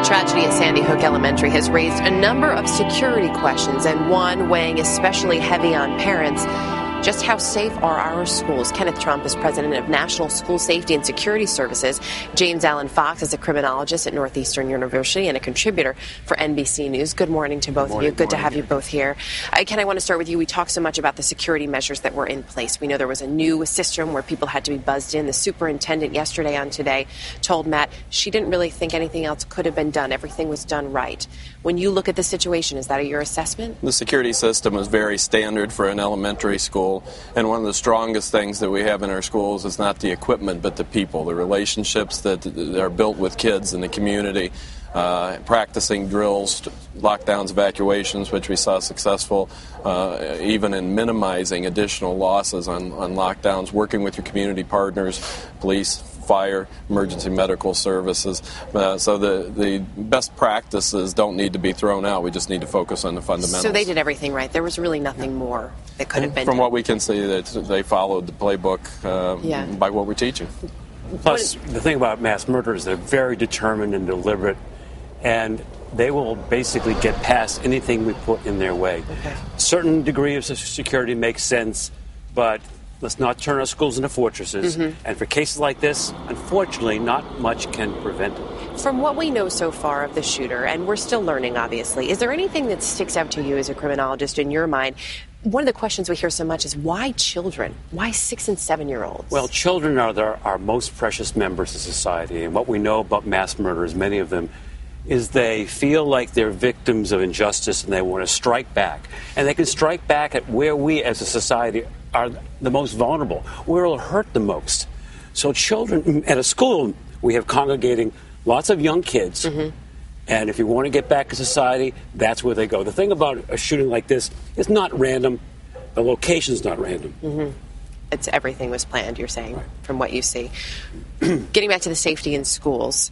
tragedy at Sandy Hook Elementary has raised a number of security questions, and one weighing especially heavy on parents. Just how safe are our schools? Kenneth Trump is president of National School Safety and Security Services. James Allen Fox is a criminologist at Northeastern University and a contributor for NBC News. Good morning to both of you. Good to have you both here. Ken, I want to start with you. We talked so much about the security measures that were in place. We know there was a new system where people had to be buzzed in. The superintendent yesterday on Today told Matt she didn't really think anything else could have been done. Everything was done right. When you look at the situation, is that your assessment? The security system is very standard for an elementary school, and one of the strongest things that we have in our schools is not the equipment but the people, the relationships that are built with kids in the community, practicing drills, lockdowns, evacuations, which we saw successful, even in minimizing additional losses on lockdowns, working with your community partners, police, fire, emergency medical services. So the best practices don't need to be thrown out. We just need to focus on the fundamentals. So they did everything right. There was really nothing more that could have been From done. what we can see, that they followed the playbook by what we're teaching. Plus, the thing about mass murderers, they're very determined and deliberate, and they will basically get past anything we put in their way. Okay. Certain degree of security makes sense, but let's not turn our schools into fortresses. And for cases like this, unfortunately, not much can prevent it. From what we know so far of the shooter, and we're still learning, obviously, is there anything that sticks out to you as a criminologist in your mind? One of the questions we hear so much is why children? Why 6- and 7-year-olds? Well, children are our most precious members of society. And what we know about mass murderers, many of them, is they feel like they're victims of injustice and they want to strike back. And they can strike back at where we as a society are the most vulnerable, where it'll hurt the most. So children at a school, we have congregating lots of young kids. And if you want to get back to society, that's where they go. The thing about a shooting like this is not random. The location's not random. It's everything was planned, you're saying, right, from what you see. Getting back to the safety in schools,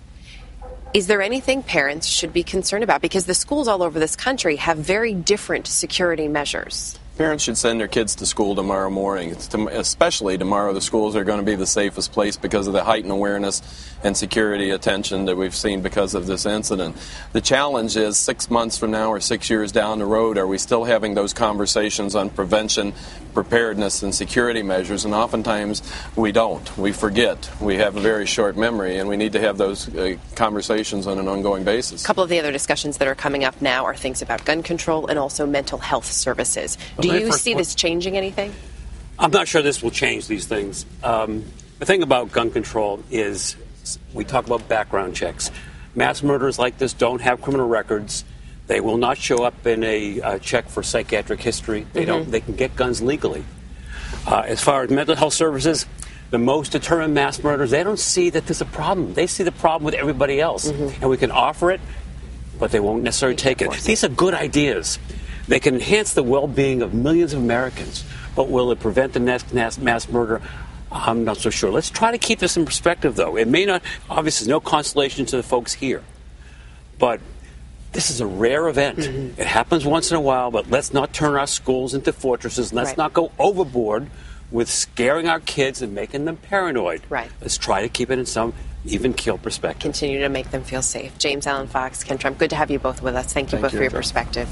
is there anything parents should be concerned about? Because the schools all over this country have very different security measures. Parents should send their kids to school tomorrow morning. Especially tomorrow, the schools are going to be the safest place because of the heightened awareness and security attention that we've seen because of this incident. The challenge is 6 months from now or 6 years down the road, are we still having those conversations on prevention, preparedness, and security measures? And oftentimes we don't. We forget. We have a very short memory, and we need to have those conversations on an ongoing basis. A couple of the other discussions that are coming up now are things about gun control and also mental health services. Do you see this changing anything? I'm not sure this will change these things. The thing about gun control is we talk about background checks. Mass murderers like this don't have criminal records. They will not show up in a check for psychiatric history. They don't. They can get guns legally. As far as mental health services, the most determined mass murderers, they don't see that there's a problem. They see the problem with everybody else. And we can offer it, but they won't necessarily take it. These are good ideas. They can enhance the well-being of millions of Americans, but will it prevent the next mass murder? I'm not so sure. Let's try to keep this in perspective, though. It may not, obviously, no consolation to the folks here, but this is a rare event. It happens once in a while, but let's not turn our schools into fortresses. Let's not go overboard with scaring our kids and making them paranoid. Let's try to keep it in some even-keel perspective. Continue to make them feel safe. James Allen Fox, Ken Trump, good to have you both with us. Thank you both for your perspective.